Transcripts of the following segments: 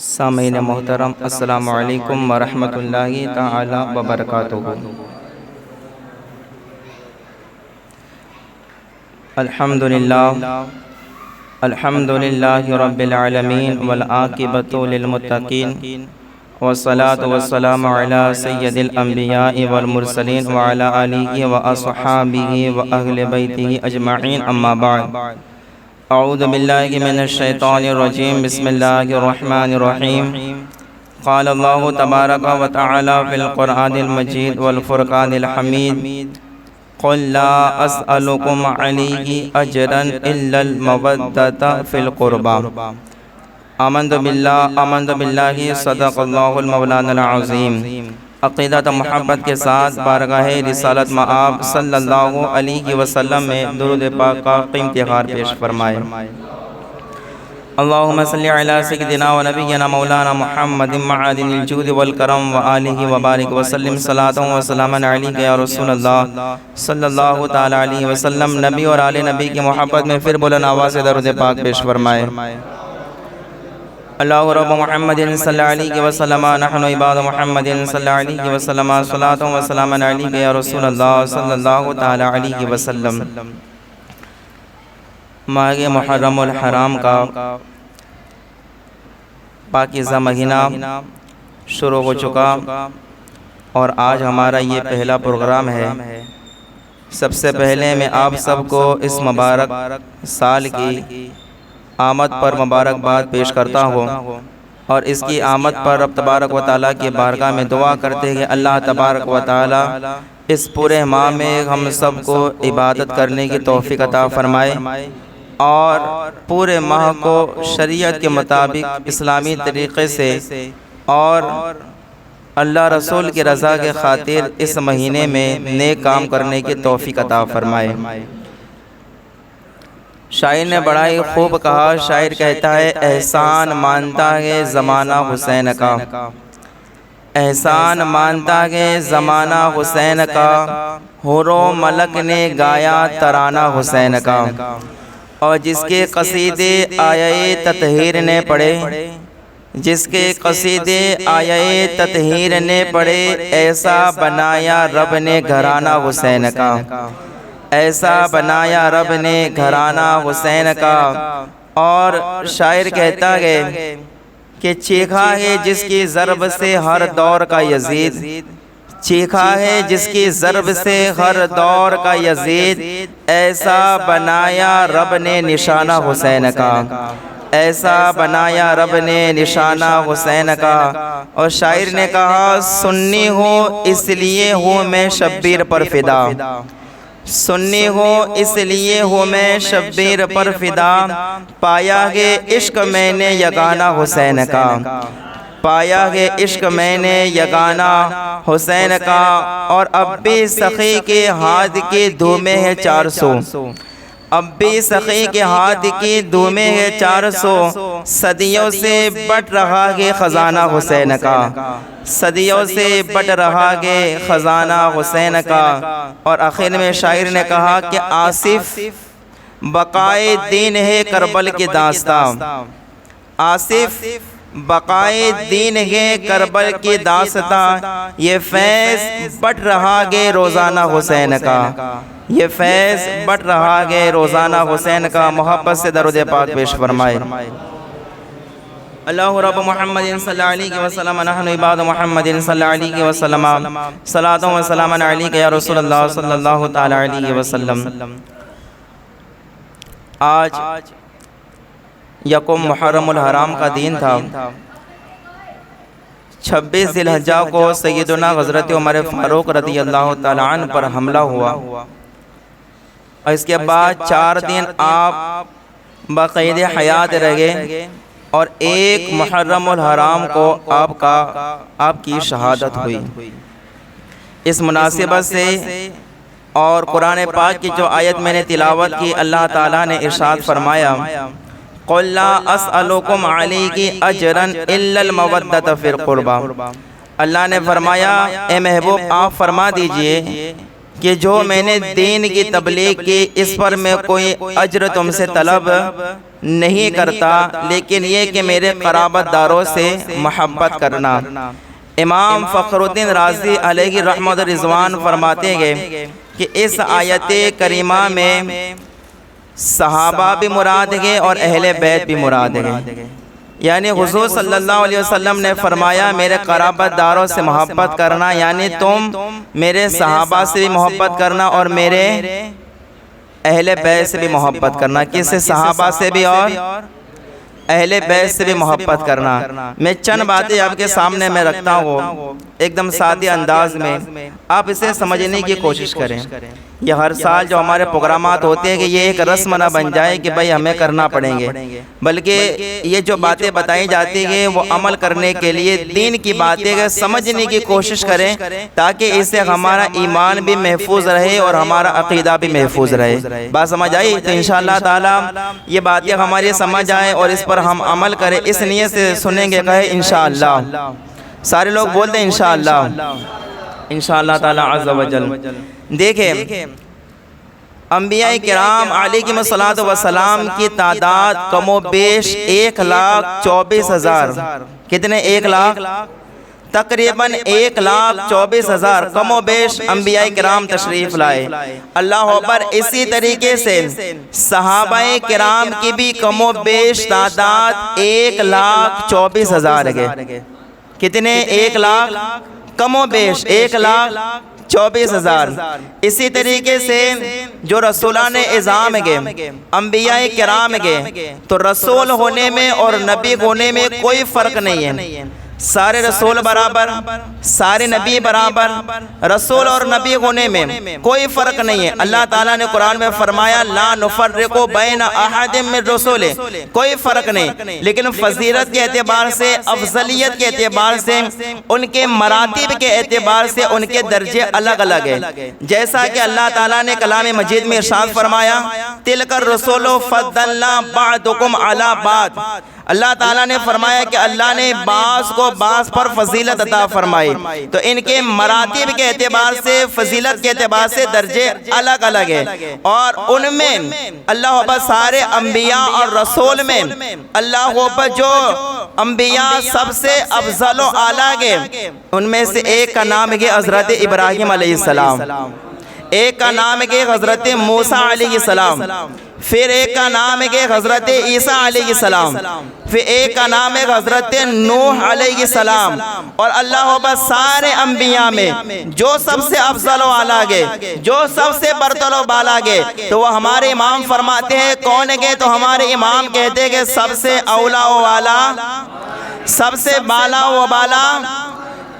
سامعین محترم، السلام علیکم ورحمۃ اللہ تعالی وبرکاتہ۔ الحمدللہ رب العالمین والعاقبۃ للمتقین، والصلاة والسلام علی سید الانبیاء والمرسلین وعلی آلہ واصحابہ واہل بیتہ اجمعین، اما بعد۔ اعوذ باللہ من الشیطان الرجیم، بسم اللہ الرحمن الرحیم۔ قال اللہ تبارک و تعالی فی القرآن المجید والفرقان الحمید، قل لا اسألکم علیہ اجرا الا المودۃ فی القربى۔ آمنت باللہ صدق اللہ المولانا العظیم۔ عقیدت محبت کے ساتھ بارگاہ رسالت مآب صلی اللہ علیہ وسلم میں درود پاک کا قیمتی ہار پیش فرمائے۔ اللہم صلی علی سیدنا و نبینا مولانا محمد معدن الجود والکرم وآلہ وبارک وسلم، صلاۃ و سلام علیک یا رسول اللہ صلی اللہ تعالی علیہ وسلم۔ نبی اور آل نبی کی محبت میں پھر بلند آواز سے درود پاک پیش فرمائے۔ اللہ رب محمد صلی اللہ علیہ وسلم، نحن عباد محمد صلی اللہ علیہ وسلم، صلاۃ و سلام علیک یا رسول اللہ صلی اللہ تعالی علیہ وسلم۔ ماہ محرم الحرام کا پاکیزہ مہینہ شروع ہو چکا اور آج ہمارا یہ پہلا پروگرام ہے۔ سب سے پہلے میں آپ سب کو اس مبارک سال کی آمد پر مبارکباد پیش کرتا ہوں، اور اس کی آمد پر رب تبارک و تعالیٰ کی بارگاہ میں دعا کرتے ہیں کہ اللہ تبارک و تعالیٰ اس پورے ماہ میں ہم سب کو عبادت کرنے کی توفیق عطا فرمائے، اور پورے ماہ کو شریعت کے مطابق اسلامی طریقے سے اور اللہ رسول کی رضا کے خاطر اس مہینے میں نیک کام کرنے کی توفیق عطا فرمائے۔ شاعر نے بڑا ہی خوب کہا، شاعر کہتا ہے احسان مانتا ہے زمانہ حسین کا، احسان مانتا ہے زمانہ حسین کا، حور و ملک نے گایا ترانہ حسین کا، اور جس کے قصیدے آیے تطہیر نے پڑھے، جس کے قصیدے آیے تطہیر نے پڑھے، ایسا بنایا رب نے گھرانہ حسین کا، ایسا بنایا رب نے گھرانہ حسین کا۔ اور شاعر کہتا ہے کہ چیخا ہے جس کی ضرب سے ہر دور کا یزید، چیخا ہے جس کی ضرب سے ہر دور کا یزید، ایسا بنایا رب نے نشانہ حسین کا، ایسا بنایا رب نے نشانہ حسین کا۔ اور شاعر نے کہا سنی ہوں اس لیے ہوں میں شبیر پر فدا، سنی ہوں اس لیے ہوں میں شبیر پر فدا، پایا ہے عشق میں نے یگانہ حسین کا، پایا ہے عشق میں نے یگانہ حسین کا۔ اور اب بھی سخی کے ہاتھ کی دھومیں ہے 400، اب بھی سخی کے ہاتھ کی دھومیں ہے 400، صدیوں سے بٹ رہا ہے خزانہ حسین کا، صدیوں سے بٹ رہا ہے خزانہ حسین کا۔ اور آخر میں شاعر نے کہا کہ آصف بقائے دین ہے کربل کی داستان، آصف بقائے دین ہے کربل کی داستان، یہ فیض بٹ رہا ہے روزانہ حسین کا، یہ فیض بٹ رہا ہے روزانہ حسین کا۔ محبت سے درود پاک پیش فرمائے۔ اللہ رب محمد صلی اللہ علیہ وسلم، نحن عباد محمد صلی اللہ علیہ وسلم، صلاۃ و سلام علیک یا رسول اللہ صلی اللہ تعالی علیہ وسلم۔ آج یکم محرم الحرام کا دن تھا۔ 26 ذی الحجہ کو سیدنا حضرت عمر فاروق رضی اللہ تعالی عنہ پر حملہ ہوا، اور اس کے بعد 4 دن آپ بقید حیات رہے، اور 1 محرم الحرام کو آپ کی شہادت ہوئی۔ اس مناسبت سے اور قرآن پاک کی جو آیت میں نے تلاوت کی، اللہ تعالیٰ نے ارشاد فرمایا قُلْ لَا أَسْأَلُكُمْ عَلَيْهِ أَجْرًا إِلَّا الْمَوَدَّةَ فِي الْقُرْبَى۔ اللہ نے فرمایا اے محبوب آپ فرما دیجئے کہ جو میں نے دین کی تبلیغ کی اس پر میں کوئی اجر تم سے طلب نہیں کرتا، لیکن یہ کہ میرے قرابت داروں سے محبت کرنا۔ امام فخر الدین رازی علیہ رحمت رضوان فرماتے ہیں کہ اس آیت کریمہ میں صحابہ بھی مراد ہیں اور اہل بیت بھی مراد ہیں۔ یعنی حضور صلی اللہ علیہ وسلم نے فرمایا میرے قرابت داروں سے محبت کرنا، یعنی تم میرے صحابہ سے بھی محبت کرنا اور میرے اہل بیت سے بھی محبت کرنا۔ کس سے؟ صحابہ سے بھی اور اہل بیت سے بھی محبت کرنا۔ میں چند باتیں آپ کے سامنے میں رکھتا ہوں ایک دم سادے انداز میں، آپ اسے سمجھنے کی کوشش کریں۔ یہ ہر سال جو ہمارے پروگرامات ہوتے ہیں کہ یہ ایک رسم نہ بن جائے کہ بھائی ہمیں کرنا پڑیں گے، بلکہ یہ جو باتیں بتائی جاتی ہیں وہ عمل کرنے کے لیے دین کی باتیں سمجھنے کی کوشش کریں، تاکہ اس سے ہمارا ایمان بھی محفوظ رہے اور ہمارا عقیدہ بھی محفوظ رہے۔ بات سمجھ آئی؟ تو انشاءاللہ تعالی یہ باتیں ہماری سمجھ آئیں اور اس پر ہم عمل کریں، اس نیت سے سنیں گے کہے انشاءاللہ۔ سارے لوگ بولتے ہیں انشاءاللہ، انشاءاللہ تعالی عز و جل۔ دیکھیں انبیاء کرام علیہ السلام کی تعداد کم و بیش 1,24,000۔ کتنے؟ 1 لاکھ، تقریباً 1,24,000 کم و بیش انبیاء کرام تشریف لائے۔ اللہ اکبر۔ اسی طریقے سے صحابہ کرام کی بھی کم و بیش تعداد 1,24,000 ہے۔ کتنے؟ 1 لاکھ کم و بیش 1,24,000۔ اسی طریقے سے جو رسولان اعظام گے، انبیاء کرام گے، تو رسول ہونے میں اور نبی ہونے میں کوئی فرق نہیں ہے۔ سارے رسول برابر، سارے نبی برابر، رسول اور نبی ہونے میں کوئی فرق نہیں ہے۔ اللہ تعالیٰ نے قرآن میں فرمایا لا نفرق بین احد من رسول، کوئی فرق نہیں، لیکن فضیلت کے اعتبار سے، افضلیت کے اعتبار سے، ان کے مراتب کے اعتبار سے ان کے درجے الگ الگ ہیں۔ جیسا کہ اللہ تعالیٰ نے کلام مجید میں ارشاد فرمایا تلک الرسول فضلنا بعضکم علی بعض، اللہ تعالیٰ نے فرمایا کہ اللہ نے بعض کو بعض پر فضیلت عطا فرمائی، تو ان کے مراتب کے اعتبار سے، فضیلت کے اعتبار سے درجے الگ الگ ہیں۔ اور ان میں اللہ اکبر سارے انبیاء اور رسول میں اللہ اکبر جو انبیاء سب سے افضل و اعلیٰ گے، ان میں سے ایک کا نام ہے حضرت ابراہیم علیہ السلام، ایک کا نام ہے حضرت موسیٰ علیہ السلام، پھر ایک کا نام ہے حضرت عیسیٰ علیہ السلام، پھر ایک کا نام ہے حضرت نوح علیہ السلام۔ اور اللہ اکبر سارے انبیاء میں جو سب سے افضل و اعلیٰ گے، جو سب سے برتر و بالا گے، تو وہ ہمارے امام فرماتے ہیں کون گے؟ تو ہمارے امام کہتے ہیں کہ سب سے اولا و اعلیٰ، سب سے بالا و بالا۔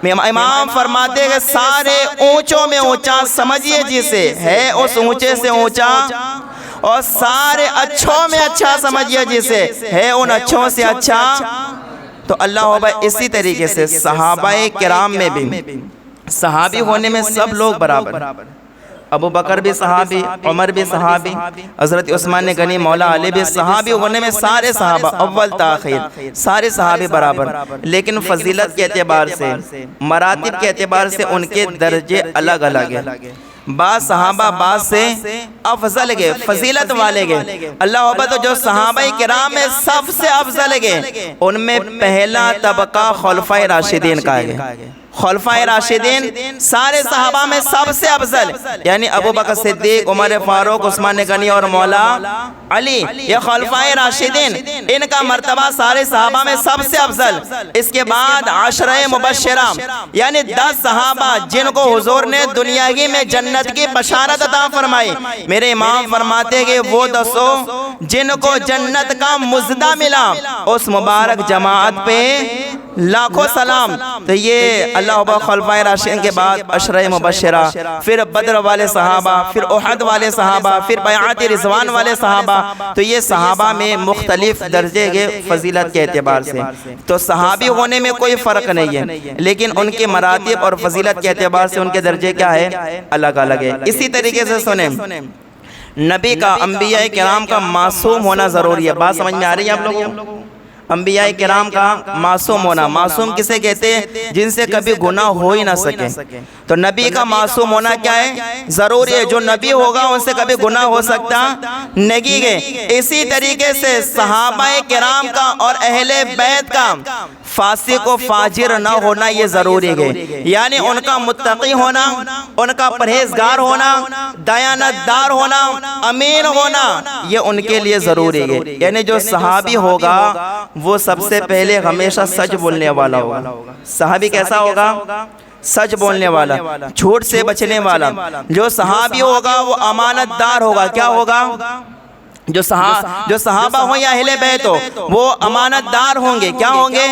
امام فرماتے ہیں کہ سارے اونچوں میں اونچا، سمجھیے جسے ہے اس اونچے سے اونچا، اور سارے اچھوں میں اچھا سمجھیے جسے ہے ان اچھوں سے اچھا۔ تو اللہ اکبر اسی طریقے سے صحابہ کرام میں بھی، صحابی ہونے میں سب لوگ برابر، ابو بکر بھی صحابی، عمر بھی صحابی، حضرت عثمان غنی مولا علی بھی صحابی ہونے میں سارے صحابہ اول تاخیر سارے صحابی برابر، لیکن فضیلت کے اعتبار سے، مراتب کے اعتبار سے ان کے درجے الگ الگ ہیں۔ بعض صحابہ بعض سے افضل گے، فضیلت والے گے۔ اللہ اکبر تو جو صحابہ کرام میں سب سے افضل گے، ان میں پہلا طبقہ خلفائے راشدین کا ہے۔ خلفائے راشدین سارے صحابہ میں سب سے افضل، یعنی ابو بکر صدیق، عمر فاروق، عثمان غنی اور مولا علی، یہ خلفائے راشدین، ان کا مرتبہ سارے صحابہ میں سب سے افضل۔ اس کے بعد عشرہ مبشرہ، یعنی 10 صحابہ جن کو حضور نے دنیا ہی میں جنت کی بشارت عطا فرمائی۔ میرے امام فرماتے ہیں کہ وہ 10 جن کو جنت کا مزدہ ملا، اس مبارک جماعت پہ لاکھوں سلام۔ تو یہ اللہ اکبر خلفائے راشدین کے بعد عشرہ مبشرہ، پھر بدر والے صحابہ، پھر احد والے صحابہ، پھر بیعت رضوان والے صحابہ۔ تو یہ صحابہ میں مختلف درجے کے فضیلت کے اعتبار سے، تو صحابی ہونے میں کوئی فرق نہیں ہے، لیکن ان کے مراتب اور فضیلت کے اعتبار سے ان کے درجے کیا ہے؟ الگ الگ ہے۔ اسی طریقے سے سنیں، نبی کا، انبیاء کرام کا معصوم ہونا ضروری ہے۔ بات سمجھ میں آ رہی ہے آپ لوگوں؟ انبیاء کرام کا معصوم ہونا. معصوم کسے کہتے ہیں؟ جن سے کبھی گناہ ہو ہی نہ سکے. تو نبی کا معصوم ہونا کیا ہے؟ ضروری ہے. جو نبی ہوگا ان سے کبھی گناہ ہو سکتا نہیں ہے. اسی طریقے سے صحابہ کرام کا اور اہل بیت کا فاسق و فاجر نہ ہونا یہ ضروری ہے. یعنی ان کا متقی ہونا، ان کا پرہیزگار ہونا، دیانت دار ہونا، امین ہونا، یہ ان کے لیے ضروری ہے. یعنی جو صحابی ہوگا وہ سب سے پہلے ہمیشہ سچ بولنے والا ہوگا. صحابی کیسا ہوگا؟ سچ بولنے والا، جھوٹ سے بچنے والا. جو صحابی ہوگا وہ امانت دار ہوگا. کیا ہوگا؟ جو صحابہ ہوں یا اہل بیت ہو وہ امانت دار ہوں گے. کیا ہوں گے؟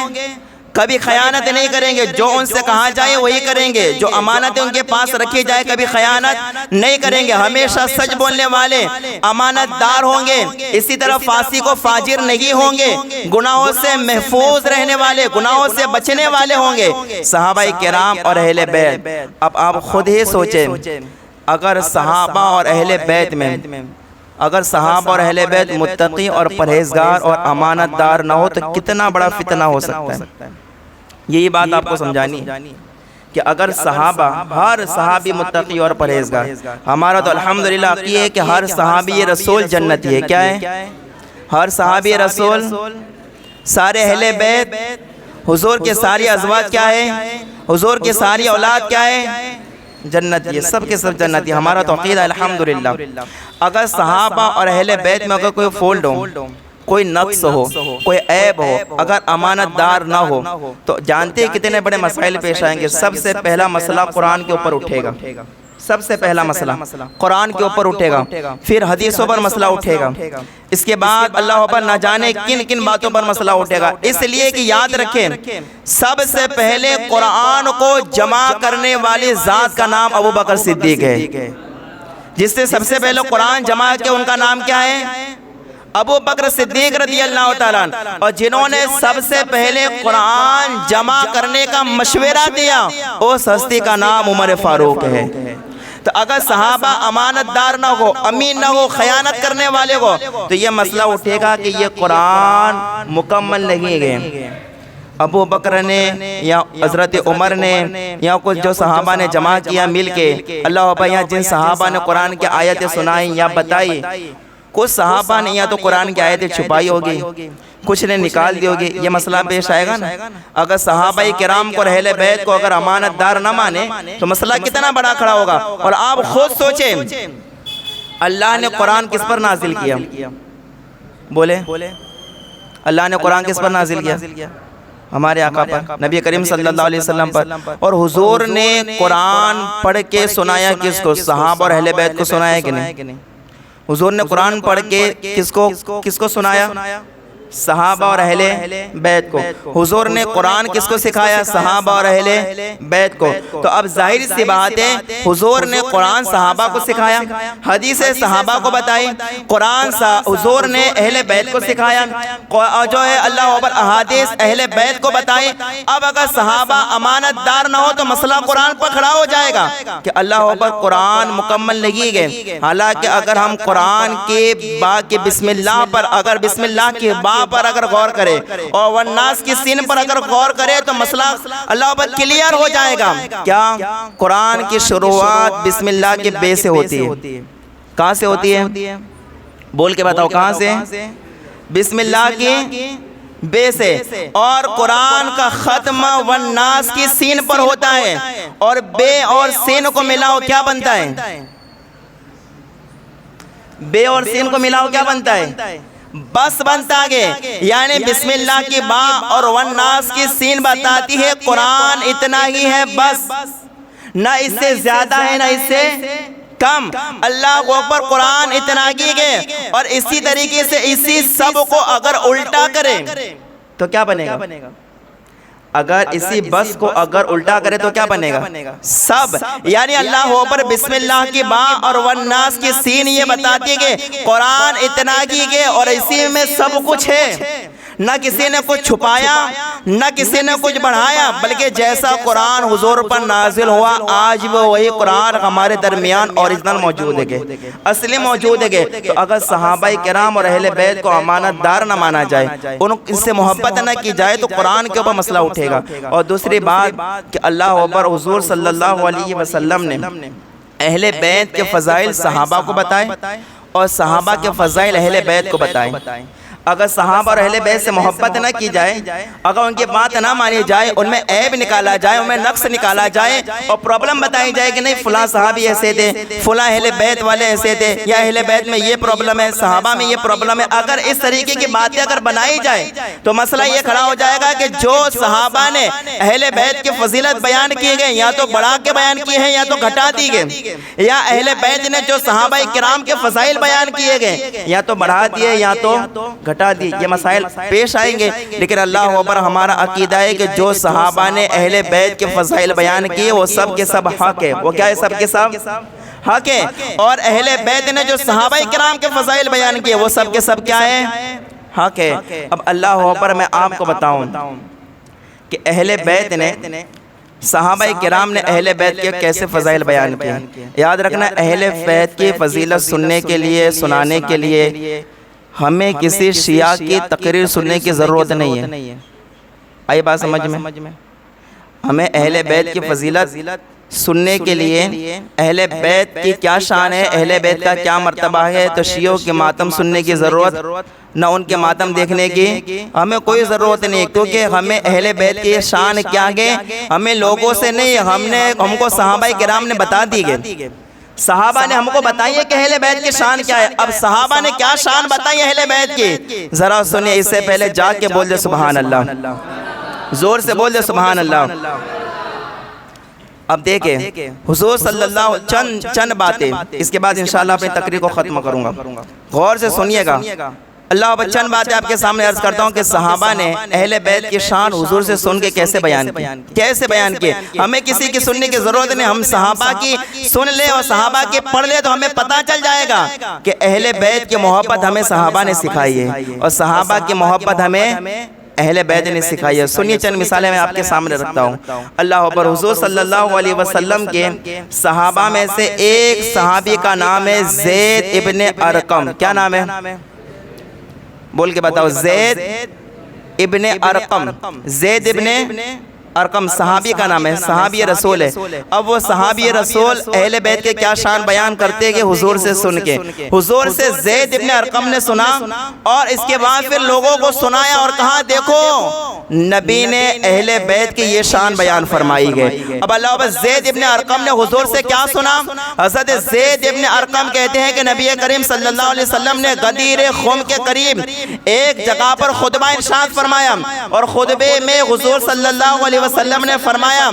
کبھی خیانت نہیں کریں گے. جو ان سے کہا جائے وہی کریں گے. جو امانتیں ان کے پاس رکھی جائے کبھی خیانت نہیں کریں گے. ہمیشہ سچ بولنے والے امانت دار ہوں گے. اسی طرح فاسق و فاجر نہیں ہوں گے. گناہوں سے محفوظ رہنے والے، گناہوں سے بچنے والے ہوں گے صحابہ کرام اور اہل بیت. اب آپ خود ہی سوچیں، اگر صحابہ اور اہل بیت میں اگر صحابہ اور اہل بیت متقی اور پرہیزگار اور امانت دار نہ ہو تو کتنا بڑا فتنہ ہو سکتا ہے. یہی بات آپ کو سمجھانی ہے کہ اگر صحابہ، ہر صحابی متقی اور پرہیزگار. ہمارا تو الحمدللہ عقیدہ ہے کہ ہر صحابی رسول جنتی ہے. کیا ہے؟ ہر صحابی رسول، سارے اہل بیت، حضور کے ساری ازواج کیا ہے؟ حضور کی ساری اولاد کیا ہے؟ جنتی ہے. سب کے سب جنتی. ہمارا تو عقیدہ الحمدللہ. اگر صحابہ اور اہل بیت میں اگر کوئی فولٹ ہو، کوئی نقص ہو، کوئی عیب ہو، اگر امانت دار نہ ہو تو جانتے ہیں کتنے بڑے مسائل پیش آئیں گے. سب سے پہلا مسئلہ قرآن کے اوپر اٹھے گا. سب سے پہلا مسئلہ قرآن کے اوپر اٹھے گا. پھر حدیثوں پر مسئلہ اٹھے گا. اس کے بعد اللہ پر نہ جانے کن کن باتوں پر مسئلہ اٹھے گا. اس لیے کہ یاد رکھیں، سب سے پہلے قرآن کو جمع کرنے والی ذات کا نام ابو بکر صدیق ہے. جس سے سب سے پہلے قرآن جمع کیا ان کا نام کیا ہے؟ ابو بکر صدیق رضی اللہ تعالیٰ عنہ. اور جنہوں نے سب سے پہلے قرآن جمع کرنے کا مشورہ دیا اس ہستی کا نام عمر فاروق ہے. تو اگر صحابہ امانت دار نہ ہو، امین نہ ہو، خیانت کرنے والے ہو تو یہ مسئلہ اٹھے گا کہ یہ قرآن مکمل نہیں ہے. ابو بکر نے یا حضرت عمر نے یا کچھ جو صحابہ نے جمع کیا مل کے، اللہ اکبر، یا جن صحابہ نے قرآن کی آیتیں سنائی یا بتائی، کچھ صحابہ نے یا تو قرآن کی آیتیں چھپائی ہوگی، کچھ نے نکال دی ہوگی. یہ مسئلہ پیش آئے گا نا. اگر صحابہ کرام کو، اہل بیت کو اگر امانت دار نہ مانے تو مسئلہ کتنا بڑا کھڑا ہوگا. اور آپ خود سوچیں، اللہ نے قرآن کس پر نازل کیا؟ بولے، اللہ نے قرآن کس پر نازل کیا؟ ہمارے آقا پر، نبی کریم صلی اللہ علیہ وسلم پر. اور حضور نے قرآن پڑھ کے سنایا کس کو؟ صحابہ اور اہل بیت کو سنایا کہ نہیں؟ حضور نے قرآن پڑھ کے کس کو سنایا؟ صحابہ اور اہل بیت کو. حضور نے قرآن کس کو سکھایا؟ صحابہ اور اہل بیت کو. تو اب ظاہر سی بات ہے حضور نے قرآن صحابہ کو سکھایا، حدیثیں صحابہ کو بتائی، قرآن حضور نے اہل بیت کو سکھایا، جو ہے اللہ اکبر احادیث اہل بیت کو بتائی. اب اگر صحابہ امانت دار نہ ہو تو مسئلہ قرآن پر کھڑا ہو جائے گا کہ اللہ اکبر قرآن مکمل نہیں ہے. حالانکہ اگر ہم قرآن کے با کے بسم اللہ پر، اگر بسم اللہ کے با پر اگر غور کرے اور والناس کی سین پر اگر غور کرے تو مسئلہ اللہ پر کلیئر ہو جائے گا. کیا؟ قرآن کی شروعات بسم اللہ کے بے سے ہوتی ہے. کہاں سے ہوتی ہے؟ بول کے بتاؤ کہاں سے؟ بسم اللہ کی بے سے. اور قرآن کا ختم والناس کی سین پر ہوتا ہے. اور بے اور سین کو ملاؤ کیا بنتا ہے؟ بے اور سین کو ملاؤ کیا بنتا ہے؟ بس بنتا ہے. یعنی بسم اللہ کی با اور والناس کی سین بتاتی ہے قرآن اتنا ہی ہے بس، نہ اس سے زیادہ ہے نہ اس سے کم. اللہ اکبر قرآن اتنا ہی ہے. اور اسی طریقے سے اسی سب کو اگر الٹا کرے تو کیا بنے گا؟ اگر اسی بس کو اگر الٹا کرے تو کیا بنے گا؟ سب. یعنی اللہ اکبر بسم اللہ کی با اور والناس کی سین یہ بتاتی ہے کہ قرآن اتنا کی ہے اور اسی میں سب کچھ ہے. نہ کسی نے کچھ چھپایا نہ کسی نے کچھ بڑھایا، بلکہ جیسا قرآن حضور پر نازل ہوا آج وہ وہی قرآن ہمارے درمیان اوریجنل موجود ہے، اصلی موجود ہے۔ تو اگر صحابہ کرام اور اہل بیت کو امانت دار نہ مانا جائے، ان سے محبت نہ کی جائے، تو قرآن کے اوپر مسئلہ اٹھے گا۔ اور دوسری بات کہ اللہ اکبر، حضور صلی اللہ علیہ وسلم نے اہل بیت کے فضائل صحابہ کو بتائے اور صحابہ کے فضائل اہل بیت کو بتائے۔ اگر صحابہ اور اہل بیت سے محبت نہ کی جائے، اگر ان کی بات نہ مانی جائے، ان میں عیب نکالا جائے، ان میں نقص نکالا جائے اور پرابلم بتائی جائے کہ نہیں فلاں صحابی ایسے تھے، فلاں اہل بیت والے ایسے تھے، یا اہل بیت میں یہ پرابلم ہے، صحابہ میں یہ پرابلم ہے، اگر اس طریقے کی باتیں اگر بنائی جائے تو مسئلہ یہ کھڑا ہو جائے گا کہ جو صحابہ نے اہل بیت کی فضیلت بیان کی گئی یا تو بڑھا کے بیان کی ہے یا تو گھٹا دی گئے، یا اہل بیت نے جو صحابہ کرام کے فضائل بیان کیے گئے یا تو بڑھا دیے یا تو گھٹا دی۔ یہ مسائل پیش آئیں گے، لیکن اللہ اکبر ہمارا عقیدہ ہے کہ جو صحابہ نے اہل بیت کے فضائل بیان کیے وہ سب کے سب حق ہے۔ وہ کیا ہے؟ سب کے سب حق ہے۔ اور اہل بیت نے جو صحابہ کرام کے فضائل بیان کیے وہ سب کے سب کیا ہے؟ حق ہے۔ اب اللہ اکبر میں آپ کو بتاؤں کہ اہل بیت نے، صحابہ کرام نے اہل بیت کے کیسے فضائل بیان کیے۔ یاد رکھنا، اہل بیت کی فضیلت سننے کے لیے، سنانے کے لیے ہمیں کسی شیعہ کی تقریر سننے کی ضرورت نہیں ہے۔ آئی بات سمجھ میں؟ ہمیں اہل بیت کی فضیلت سننے کے لیے، اہل بیت کی کیا شان ہے، اہل بیت کا کیا مرتبہ ہے، تو شیعوں کے ماتم سننے کی ضرورت نہ ان کے ماتم دیکھنے کی ہمیں کوئی ضرورت نہیں، کیونکہ ہمیں اہل بیت کی شان کیا ہے ہمیں لوگوں سے نہیں، ہم کو صحابہ کرام نے بتا دی گئے، صحابہ نے ہم کو بتائی ہے کہ اہل بیت کی شان کیا ہے۔ اب صحابہ نے کیا شان بتائی اہل بیت کی، ذرا سنیے، اس سے پہلے جا کے بول دے سبحان اللہ، زور سے بول دے سبحان اللہ۔ اب دیکھیں حضور صلی اللہ چند باتیں، اس کے بعد انشاءاللہ اپنی تقریر کو ختم کروں گا، غور سے سنیے گا۔ اللہ اب چند باتیں آپ کے سامنے عرض کرتا ہوں کہ صحابہ نے اہل بیت کی شان حضور سے سن کے کیسے بیان کی، ہمیں کسی کی سننے کی ضرورت نہیں، ہم صحابہ کی سن لے اور صحابہ کی پڑھ لے تو ہمیں پتہ چل جائے گا کہ اہل بیت کی محبت ہمیں صحابہ نے سکھائی ہے اور صحابہ کی محبت ہمیں اہل بیت نے سکھائی ہے۔ سنیے چند مثالیں میں آپ کے سامنے رکھتا ہوں۔ اللہ اکبر، حضور صلی اللہ علیہ وسلم کے صحابہ میں سے ایک صحابی کا نام ہے زید ابن ارقم۔ کیا نام ہے؟ بول کے بتاؤ۔ زید ابن ارقم، زید ابن ارقم صحابی کا نام ہے، صحابی رسول ہے۔ اب وہ صحابی رسول اہل بیت کے کیا شان بیان کرتے کہ حضور سے سن کے، حضور سے زید ابن ارقم نے سنا اور اس کے بعد پھر لوگوں کو سنایا اور کہا دیکھو نبی نے اہل بیت کی یہ شان بیان فرمائی گئی۔ اب اللہ زید ابن ارقم نے حضور سے کیا سنا؟ حضرت زید ابن ارقم کہتے ہیں کہ نبی کریم صلی اللہ علیہ وسلم نے غدیر خم کے قریب ایک جگہ پر خطبہ ارشاد فرمایا اور خطبے میں حضور صلی اللہ علیہ وسلم نے فرمایا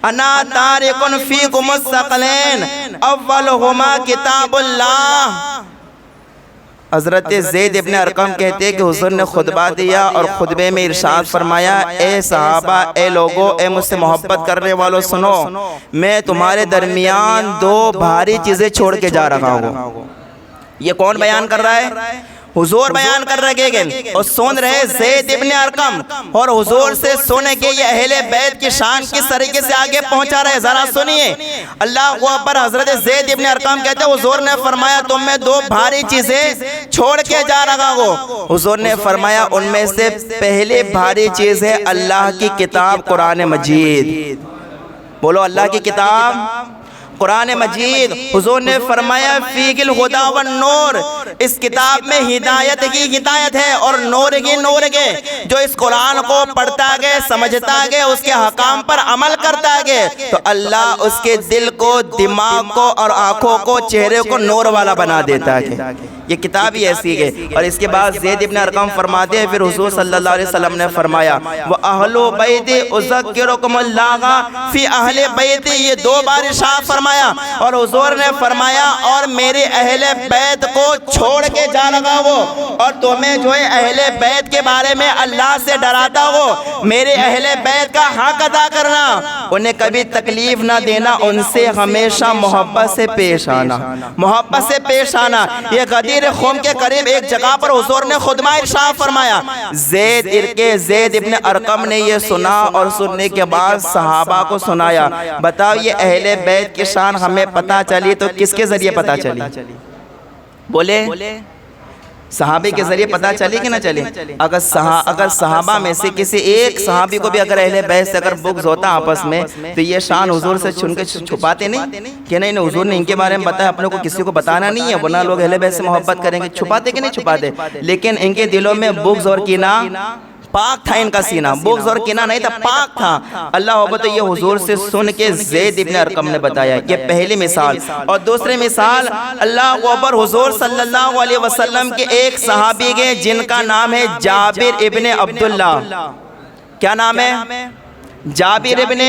انا تارکن فیکم الثقلین اولہما کتاب اللہ۔ حضرت زید ابن ارقم کہتے کہ حضور نے خطبہ دیا اور خطبے میں ارشاد فرمایا اے صحابہ، اے لوگو، اے مجھ سے محبت کرنے والوں سنو، میں تمہارے درمیان دو بھاری چیزیں چھوڑ کے جا رہا ہوں۔ یہ کون بیان کر رہا ہے؟ حضور بیان کر رہے گئے اور سن رہے زید ابن ارقم، اور حضور سے سن کے یہ اہل بیت کی شان کس طریقے سے آگے پہنچا رہے، ذرا سنیے۔ اللہ اکبر، حضرت زید ابن ارقم کہتے ہیں حضور نے فرمایا تم میں دو بھاری چیزیں چھوڑ کے جا رہا ہوں۔ حضور نے فرمایا ان میں سے پہلی بھاری چیز ہے اللہ کی کتاب قرآن مجید۔ بولو اللہ کی کتاب قرآن مجید۔ حضور نے فرمایا فیہ الہدی والنور، اس کتاب میں ہدایت کی ہدایت ہے اور نور کی نور کے، جو اس قرآن کو پڑھتا گئے، سمجھتا گئے، اس کے حکام پر عمل کرتا گئے تو اللہ اس کے دل کو، دماغ کو اور آنکھوں کو، چہرے کو نور والا بنا دیتا ہے۔ یہ کتاب ہی ایسی ہے۔ اور اس کے بعد زید ابن ارقم فرماتے ہیں پھر حضور صلی اللہ علیہ وسلم نے فرمایا وَأَهْلُ بَيْتِ أُذَكِّرُكُمُ اللَّهَ فِي أَهْلِ بَيْتِ، یہ دو بار ارشاد فرمایا اور حضور نے فرمایا اور میرے اہل بیت کو چھوڑ کے جا لگا ہو اور تمہیں جو ہے اہل بیت کے بارے میں اللہ سے ڈراتا ہو، میرے اہل بیت کا حق ادا کرنا، انہیں کبھی تکلیف نہ دینا، ان سے ہمیشہ محبت سے پیش آنا، محبت سے پیش آنا۔ یہ غدیر خم کے قریب ایک جگہ پر حضور نے خطبہ ارشاد فرمایا، زید ابن ارقم نے یہ سنا اور سننے کے بعد صحابہ کو سنایا۔ بتاؤ یہ اہل بیت کی شان ہمیں پتہ چلی تو کس کے ذریعے پتہ چلی؟ بولے صحابی کے ذریعے پتہ چلی کہ نہ چلی؟ اگر صحابہ میں سے کسی ایک صحابی کو بھی اگر اہل بیت سے اگر بغض ہوتا آپس میں تو یہ شان حضور سے چھن کے چھپاتے نہیں کہ نہیں حضور نے ان کے بارے میں بتایا، اپنے کو کسی کو بتانا نہیں ہے ورنہ لوگ اہل بیت سے محبت کریں گے۔ چھپاتے کہ نہیں چھپاتے؟ لیکن ان کے دلوں میں بغض اور کینہ پاک تھا، ان کا سینہ بغض اور کینہ نہیں تھا، پاک تھا۔ اللہ اکبر، تو یہ حضور سے سن کے زید ابن ارقم نے بتایا، یہ پہلی مثال۔ اور دوسری مثال، اللہ اکبر، حضور صلی اللہ علیہ وسلم کے ایک صحابی کے جن کا نام ہے جابر ابن عبداللہ۔ کیا نام ہے؟ جابر ابن۔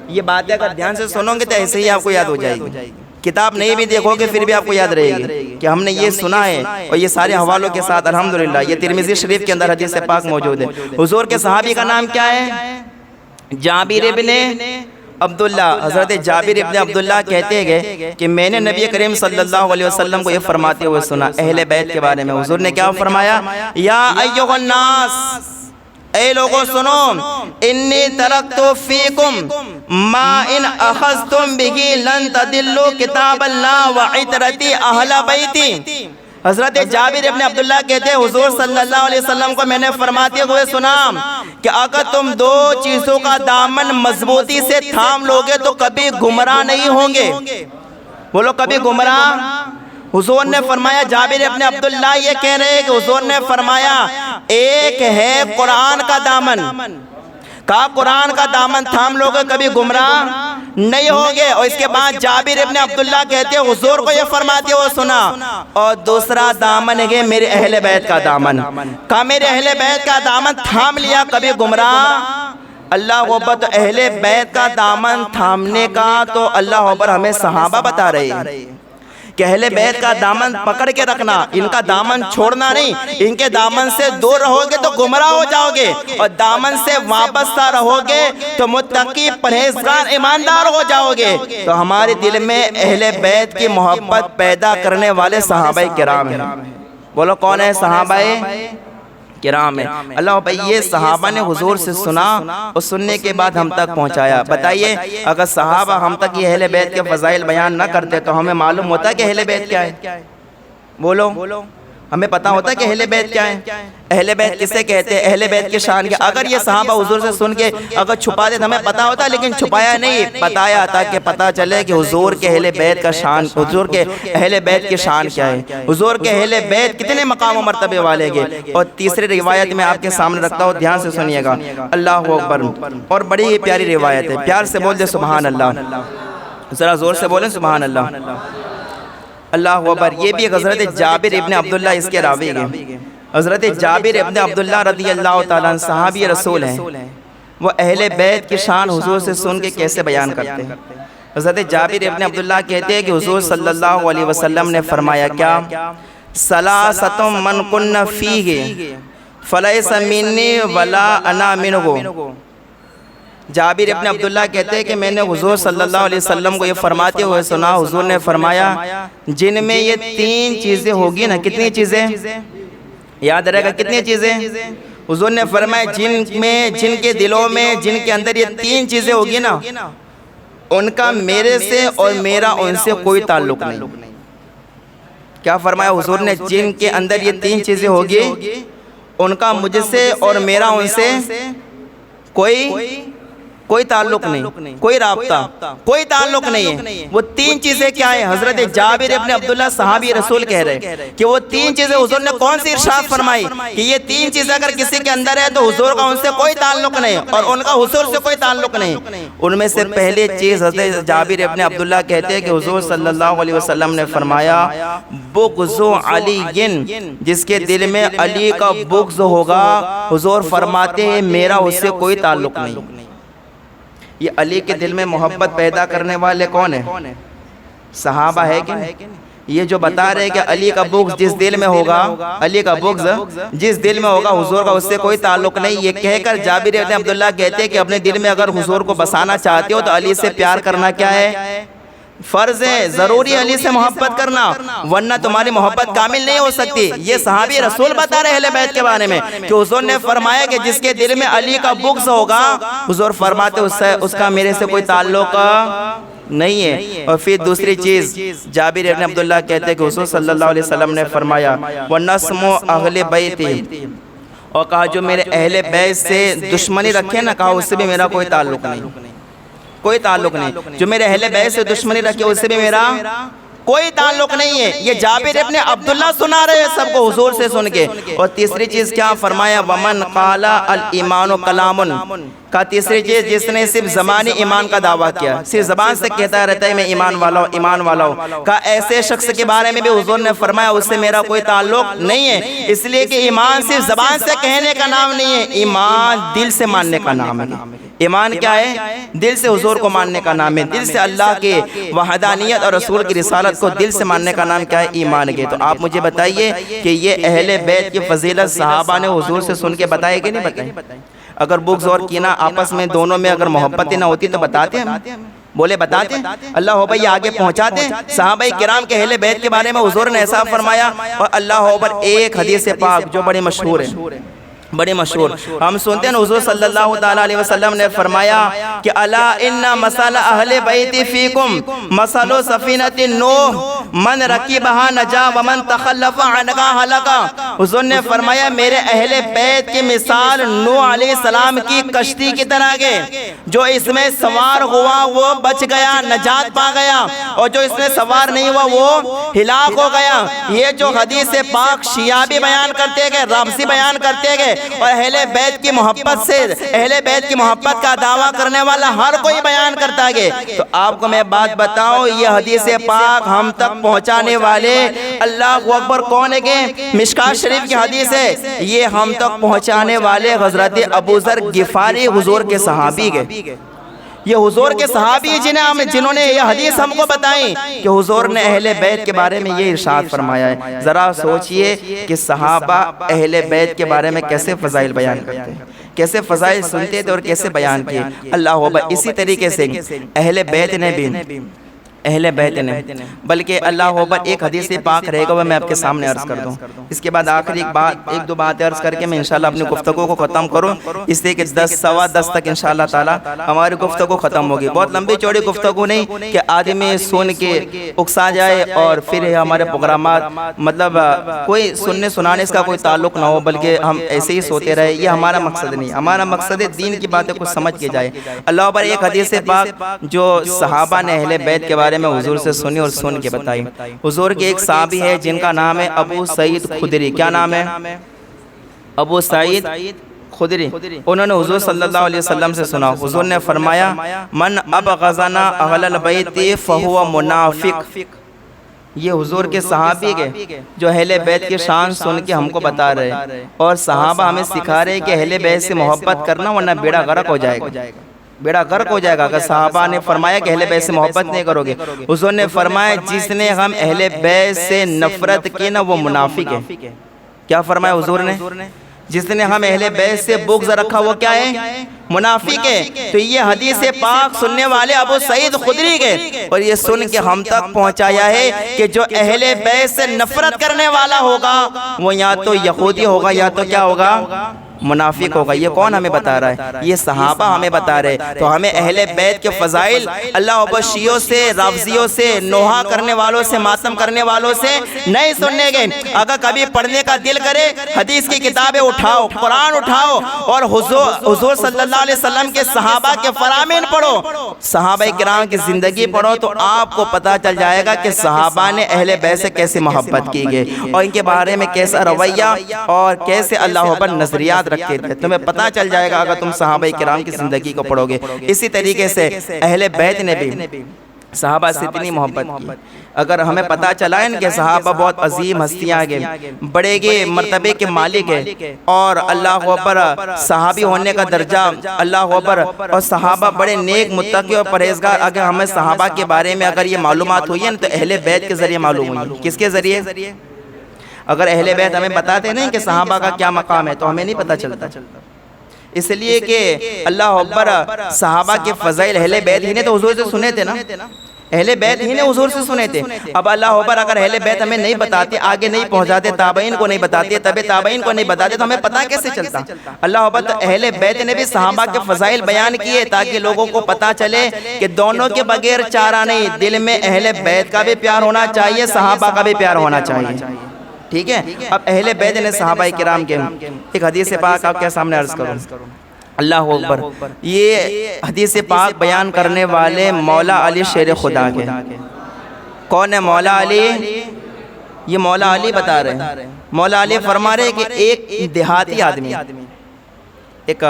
یہ باتیں اگر دھیان سے سنو گے تو ایسے ہی آپ کو یاد ہو جائے گی، کتاب نہیں بھی دیکھو گے پھر بھی آپ کو یاد رہے گی کہ ہم نے یہ سنا ہے، اور یہ سارے حوالوں کے ساتھ الحمدللہ یہ ترمذی شریف کے اندر حدیث پاک موجود ہے۔ حضور کے صحابی کا نام کیا ہے؟ جابر ابن عبداللہ۔ حضرت جابر ابن عبداللہ کہتے گئے کہ میں نے نبی کریم صلی اللہ علیہ وسلم کو یہ فرماتے ہوئے سنا اہل بیت کے بارے میں۔ حضور نے کیا فرمایا؟ یا ایھا الناس، اے لوگوں سنو، انی ترکت فیکم ما ان اخذتم بہ لن تضلوا کتاب اللہ وعطرتی اہل بیتی۔ حضرت جابر ابن عبداللہ کہتے ہیں حضور صلی اللہ علیہ وسلم کو میں نے فرماتے ہوئے سنا کہ اگر تم دو چیزوں کا دامن مضبوطی سے تھام لوگے تو کبھی گمراہ نہیں ہوں گے۔ بولو کبھی گمراہ۔ حضور نے فرمایا، جابر ابن عبداللہ یہ کہہ رہے ہیں کہ حضور نے فرمایا ایک ہے قرآن کا دامن، کہا قرآن کا دامن تھام لوگے کبھی گمراہ نہیں ہوگے۔ اور اس کے بعد جابر ابن عبداللہ کہتے ہیں حضور کو یہ فرماتے ہوئے سنا، اور دوسرا دامن ہے میرے اہل بیت کا دامن، کہا میرے اہل بیت کا دامن تھام لیا کبھی گمراہ۔ اللہ اکبر، تو اہل بیت کا دامن تھامنے کا تو اللہ اکبر ہمیں صحابہ بتا رہے ہیں کہ اہل بیت کا دامن پکڑ کے رکھنا، ان کا دامن چھوڑنا نہیں۔ ان کے دامن سے دور رہو گے تو گمراہ ہو جاؤ گے، اور دامن سے وابستہ رہو گے تو متقی پرہیزگار ایماندار ہو جاؤ گے۔ تو ہمارے دل میں اہل بیت کی محبت پیدا کرنے والے صحابہ کرام ہیں۔ بولو کون ہے؟ صحابہ کرام ہے۔ اللہ بھائی یہ صحابہ نے حضور سے سنا اور سننے کے بعد ہم تک پہنچایا۔ بتائیے اگر صحابہ ہم تک یہ اہل بیت کے فضائل بیان نہ کرتے تو ہمیں معلوم ہوتا کہ اہل بیت کیا ہے؟ بولو ہمیں پتا ہوتا کہ اہل بیت کیا ہے؟ اہل بیت کسے کہتے ہیں؟ اہل بیت کی شان کیا؟ اگر یہ صحابہ حضور سے سن کے اگر چھپاتے تو ہمیں پتا ہوتا، لیکن چھپایا نہیں، بتایا تاکہ پتا چلے کہ حضور کے اہل بیت کا شان، حضور کے اہل بیت کی شان کیا ہے، حضور کے اہل بیت کتنے مقام و مرتبے والے گے۔ اور تیسری روایت میں آپ کے سامنے رکھتا ہوں، دھیان سے سنیے گا، اللہ اکبر، اور بڑی ہی پیاری روایت ہے، پیار سے بول دے سبحان اللہ، ذرا زور سے بولیں سبحان اللہ، اللہ اکبر۔ یہ بھی حضرت جابر ابن عبداللہ اس کے راوی ہیں۔ حضرت جابر ابن عبداللہ رضی اللہ تعالیٰ عنہ صحابی رسول ہیں، وہ اہل بیت کی شان حضور سے سن کے کیسے بیان کرتے ہیں؟ حضرت جابر ابن عبداللہ کہتے ہیں کہ حضور صلی اللہ علیہ وسلم نے فرمایا کیا؟ ثلاثۃ من کن فیہ فلیس منی ولا انا منہ۔ جابر ابن عبداللہ کہتے ہیں کہ میں نے حضور صلی اللہ علیہ وسلم کو یہ فرماتے ہوئے سنا، حضور نے فرمایا جن میں یہ تین چیزیں ہوگی نا، کتنی چیزیں یاد رہے گا؟ کتنی چیزیں؟ حضور نے فرمایا جن کے دلوں میں، جن کے اندر یہ تین چیزیں ہوگی نا، ان کا میرے سے اور میرا ان سے کوئی تعلق نہیں۔ کیا فرمایا حضور نے؟ جن کے اندر یہ تین چیزیں ہوگی ان کا مجھ سے اور میرا ان سے کوئی تعلق نہیں، کوئی رابطہ، کوئی تعلق نہیں ہے۔ وہ تین چیزیں کیا ہیں؟ حضرت جابر ابن عبداللہ صحابی رسول کہہ رہے ہیں کہ وہ تین چیزیں حضور نے کون سی ارشاد فرمائی کہ یہ تین چیزیں اگر کسی کے اندر ہے تو حضور کا ان سے کوئی تعلق نہیں اور ان کا حضور سے کوئی تعلق نہیں۔ ان میں سے پہلی چیز حضرت جابر ابن عبداللہ کہتے ہیں کہ حضور صلی اللہ علیہ وسلم نے فرمایا بغض علی، جس کے دل میں علی کا بغض ہوگا، حضور فرماتے ہیں میرا اس سے کوئی تعلق نہیں۔ یہ علی کے دل میں محبت پیدا کرنے والے کون ہیں؟ صحابہ ہے کہ نہیں؟ یہ جو بتا رہے کہ علی کا بغض جس دل میں ہوگا، علی کا بغض جس دل میں ہوگا حضور کا اس سے کوئی تعلق نہیں، یہ کہہ کر جابر بن عبداللہ کہتے ہیں کہ اپنے دل میں اگر حضور کو بسانا چاہتے ہو تو علی سے پیار کرنا کیا ہے؟ فرض ہے، ضروری علی سے محبت کرنا، ورنہ تمہاری محبت کامل نہیں ہو سکتی۔ یہ صحابی رسول بتا رہے اہل بیت کے بارے میں کہ حضور نے فرمایا کہ جس کے دل میں علی کا بغض ہوگا، حضور فرماتے اس کا میرے سے کوئی تعلق نہیں ہے۔ اور پھر دوسری چیز جابر بن عبداللہ کہتے ہیں کہ حضور صلی اللہ علیہ وسلم نے فرمایا وَنَسْمُ أَهْلِ بَيْتِ، اور کہا جو میرے اہل بیت سے دشمنی رکھے نا، کہا اس سے بھی میرا کوئی تعلق نہیں، کوئی تعلق نہیں۔ جو میرے اہل بیت سے دشمنی رکھے اس سے بھی میرا کوئی تعلق نہیں ہے۔ یہ جابر ابن عبداللہ سنا رہے ہیں سب کو حضور سے سن کے۔ اور تیسری چیز کیا فرمایا؟ وَمَنْ قَالَ الْإِيمَانُ قَلَامٌ، کا تیسری چیز جس نے صرف زبانی ایمان کا دعویٰ کیا، صرف زبان سے کہتا رہتا ہے میں ایمان والا ہوں، ایمان والا ہوں، کا ایسے شخص کے بارے میں بھی حضور نے فرمایا اس سے میرا کوئی تعلق نہیں ہے، اس لیے کہ ایمان صرف زبان سے کہنے کا نام نہیں ہے، ایمان دل سے ماننے کا نام ہے۔ ایمان کیا ہے؟ دل سے حضور کو ماننے کا نام ہے، دل سے اللہ کے وحدانیت اور رسول کی رسالت کو دل سے ماننے کا نام کیا ہے؟ ایمان کے۔ تو آپ مجھے بتائیے کہ یہ اہل بیت کی فضیلت صحابہ نے حضور سے سن کے بتائے کہ نہیں بتائے؟ اگر بغض اور کینہ آپس میں دونوں میں اگر محبت نہ ہوتی تو بتاتے ہیں، بولے بتاتے ہیں، اللہ ہو بھائی آگے پہنچاتے ہیں۔ صحابہ کرام کے اہل بیت کے بارے میں حضور نے ایسا فرمایا، اور اللہ ہو بھائی ایک حدیث پاک جو بڑی مشہور ہے، بڑی مشہور ہم سنتے ہیں، حضور صلی اللہ تعالیٰ علیہ وسلم نے فرمایا کہ الا ان مثل اہل بیت فیکم مثل سفینۃ نوح من رکبها نجا ومن تخلف عنها ہلک۔ حضور نے فرمایا میرے اہل بیت کی مثال نوح علیہ السلام کی کشتی کی طرح ہے، جو اس میں سوار ہوا وہ بچ گیا، نجات پا گیا، اور جو اس میں سوار نہیں ہوا وہ ہلاک ہو گیا۔ یہ جو حدیث پاک شیعہ بھی بیان کرتے گئے، رافضی بیان کرتے گئے، اور اہل بیت کی محبت سے، اہل بیت کی محبت کا دعویٰ کرنے والا ہر کوئی بیان کرتا ہے۔ تو آپ کو میں بات بتاؤں، یہ حدیث پاک ہم تک پہنچانے والے اللہ اکبر کون ہے؟ کہ مشکات شریف کی حدیث ہے، یہ ہم تک پہنچانے والے حضرت ابو ذر غفاری حضور کے صحابی گئے، یہ حضور کے صحابی جنہوں نے یہ حدیث ہم کو بتائیں کہ حضور نے اہل بیت کے بارے میں یہ ارشاد فرمایا ہے۔ ذرا سوچئے کہ صحابہ اہل بیت کے بارے میں کیسے فضائل بیان کرتے ہیں، کیسے فضائل سنتے تھے اور کیسے بیان کیے۔ اللہ اکبر، اسی طریقے سے اہل بیت نے بھی، اہل بیت نے بلکہ اللہ اکبر ایک حدیث پاک رہے گا وہ میں آپ کے سامنے عرض کر دوں، اس کے بعد آخری ایک دو باتیں عرض کر کے میں انشاءاللہ اپنی گفتگو کو ختم کروں، اس لیے کہ 10 سوا 10 تک انشاءاللہ تعالی ہماری گفتگو ختم ہوگی۔ بہت لمبی چوڑی گفتگو نہیں کہ آدمی سن کے اکسا جائے اور پھر ہمارے پروگرامات مطلب کوئی سننے سنانے اس کا کوئی تعلق نہ ہو، بلکہ ہم ایسے ہی سوتے رہے، یہ ہمارا مقصد نہیں، ہمارا مقصد ہے دین کی باتیں کچھ سمجھ کے جائے۔ اللہ اکبر، ایک حدیث پاک جو صحابہ نے اہل بیت کے بارے میں حضور سے سنی اور سن کے بتائی۔ حضور کے ایک صحابی ہے جن کا نام ہے ابو سعید خدری، کیا نام ہے؟ ابو سعید خدری۔ انہوں نے حضور صلی اللہ علیہ وسلم سے سنا، حضور نے فرمایا من ابغضنا اہل البیت فہو منافق۔ یہ حضور کے صحابی کے جو اہل بیت کی شان سن کے ہم کو بتا رہے ہیں، اور صحابہ ہمیں سکھا رہے ہیں کہ اہل بیت سے محبت کرنا ورنہ بیڑا غرق ہو جائے گا، بیڑا غرق ہو جائے گا۔ اگر صحابہ نے فرمایا کہ اہل بیت سے محبت نہیں کرو گے، حضور نے فرمایا جس نے ہم اہل بیت سے نفرت کی نا وہ منافق ہے۔ کیا فرمایا حضور نے؟ جس نے ہم اہل بیت سے بغض رکھا وہ کیا ہے؟ منافق ہے۔ تو یہ حدیث پاک سننے والے ابو سعید خدری کے، اور یہ سن کے ہم تک پہنچایا ہے کہ جو اہل بیت سے نفرت کرنے والا ہوگا وہ یا تو یہودی ہوگا یا تو کیا ہوگا؟ منافق ہوگا۔ یہ کون ہمیں بتا رہا ہے؟ یہ صحابہ ہمیں بتا رہے۔ تو ہمیں اہل بیت کے فضائل اللہ اکبر شیعوں سے، رافضیوں سے، نوحہ کرنے والوں سے، ماتم کرنے والوں سے نہیں سننے گئے۔ اگر کبھی پڑھنے کا دل کرے حدیث کی کتابیں اٹھاؤ، قرآن اٹھاؤ، اور حضور صلی اللہ علیہ وسلم کے صحابہ کے فرامین پڑھو، صحابہ کرام کی زندگی پڑھو، تو آپ کو پتہ چل جائے گا کہ صحابہ نے اہل بیت سے کیسے محبت کی گئی اور ان کے بارے میں کیسا رویہ اور کیسے اللہ اکبر نظریات رکھتے تھے۔ تمہیں پتہ چل جائے گا اگر تم صحابہ کرام کی زندگی کو پڑھو گے۔ اسی طریقے سے اہل بیت نے بھی صحابہ سے اتنی محبت کی۔ اگر ہمیں پتہ چلا ہے کہ صحابہ بہت عظیم ہستیاں ہیں، بڑے گے مرتبے کے مالک ہیں، اور اللہ اکبر صحابی ہونے کا درجہ اللہ اکبر، اور صحابہ بڑے نیک متقی اور پرہیزگار، اگر ہمیں صحابہ کے بارے میں اگر یہ معلومات ہوئی ہے تو اہل بیت کے ذریعے معلوم ہوئی۔ کس کے ذریعے؟ اگر اہل بیت ہمیں بتاتے نہیں کہ صحابہ کا کیا مقام ہے تو ہمیں نہیں پتہ چلتا۔ اس لیے کہ اللہ اکبر صحابہ کے فضائل اہل بیت ہی نے تو حضور سے سنے تھے نا، اہل بیت ہی نے حضور سے سنے تھے۔ اب اللہ اکبر اگر اہل بیت ہمیں نہیں بتاتے، آگے نہیں پہنچاتے، تابعین کو نہیں بتاتے، تبع تابعین کو نہیں بتاتے تو ہمیں پتہ کیسے چلتا؟ اللہ اکبر تو اہل بیت نے بھی صحابہ کے فضائل بیان کیے تاکہ لوگوں کو پتہ چلے کہ دونوں کے بغیر چارہ نہیں، دل میں اہل بیت کا بھی پیار ہونا چاہیے، صحابہ کا بھی پیار ہونا چاہیے۔ ٹھیک ہے، اب اہل بیت نے صحابہ کرام کے ایک حدیث پاک آپ کے سامنے عرض کروں۔ اللہ اکبر، یہ حدیث پاک بیان کرنے والے مولا علی شیر خدا کے۔ کون ہے مولا علی؟ یہ مولا علی بتا رہے ہیں۔ مولا علی فرما رہے کہ ایک دیہاتی آدمی، ایک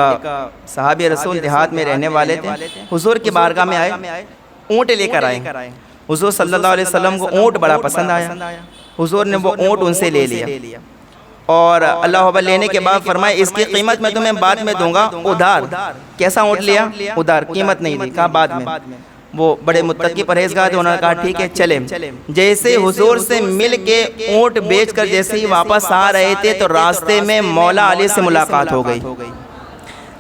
صحابی رسول دیہات میں رہنے والے تھے، حضور کی بارگاہ میں آئے، اونٹ لے کر آئے۔ حضور صلی اللہ علیہ وسلم کو اونٹ بڑا پسند آیا، حضور نے وہ اونٹ ان سے لے لیا، اور اللہ اکبر لینے کے بعد فرمائے اس کی قیمت میں تمہیں بعد میں دوں گا ادھار۔ کیسا اونٹ لیا؟ ادھار، قیمت نہیں دی، کہا بعد میں۔ وہ بڑے متقی پرہیزگار تھے، انہوں نے کہا ٹھیک ہے چلیں۔ جیسے حضور سے مل کے اونٹ بیچ کر جیسے ہی واپس آ رہے تھے تو راستے میں مولا علی سے ملاقات ہو گئی۔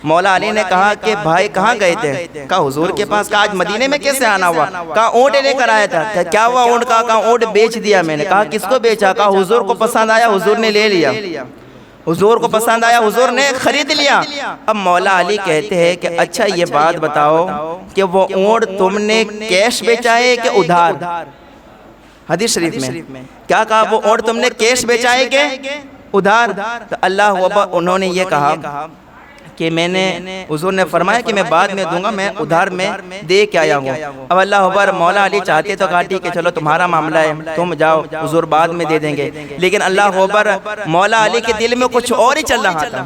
مولا علی نے کہا کہ بھائی کہاں گئے تھے؟ کہا حضور کے پاس۔ کہا آج مدینے میں کیسے آنا ہوا؟ کہا اونٹ لے کر آیا تھا۔ کیا ہوا اونٹ کا؟ کہا اونٹ بیچ دیا میں نے۔ کہا کس کو بیچا؟ کہا حضور کو پسند آیا، حضور نے لے لیا۔ حضور کو پسند آیا، حضور نے خرید لیا۔ اب مولا علی کہتے ہیں کہ اچھا یہ بات بتاؤ کہ وہ اونٹ تم نے کیش بیچا ہے کہ ادھار؟ حدیث شریف میں کیا کہا؟ وہ اونٹ تم نے کیش بیچا ہے کہ ادھار؟ تو اللہ اکبر انہوں نے یہ کہا کہ میں نے، حضور نے فرمایا کہ میں بعد میں دوں گا، میں ادھار میں دے کے آیا ہوں۔ اب اللہ اکبر مولا علی چاہتے تو کہا ٹھیک ہے چلو تمہارا معاملہ ہے، تم جاؤ، حضور بعد میں دے دیں گے۔ لیکن اللہ اکبر مولا علی کے دل میں کچھ اور ہی چل رہا تھا،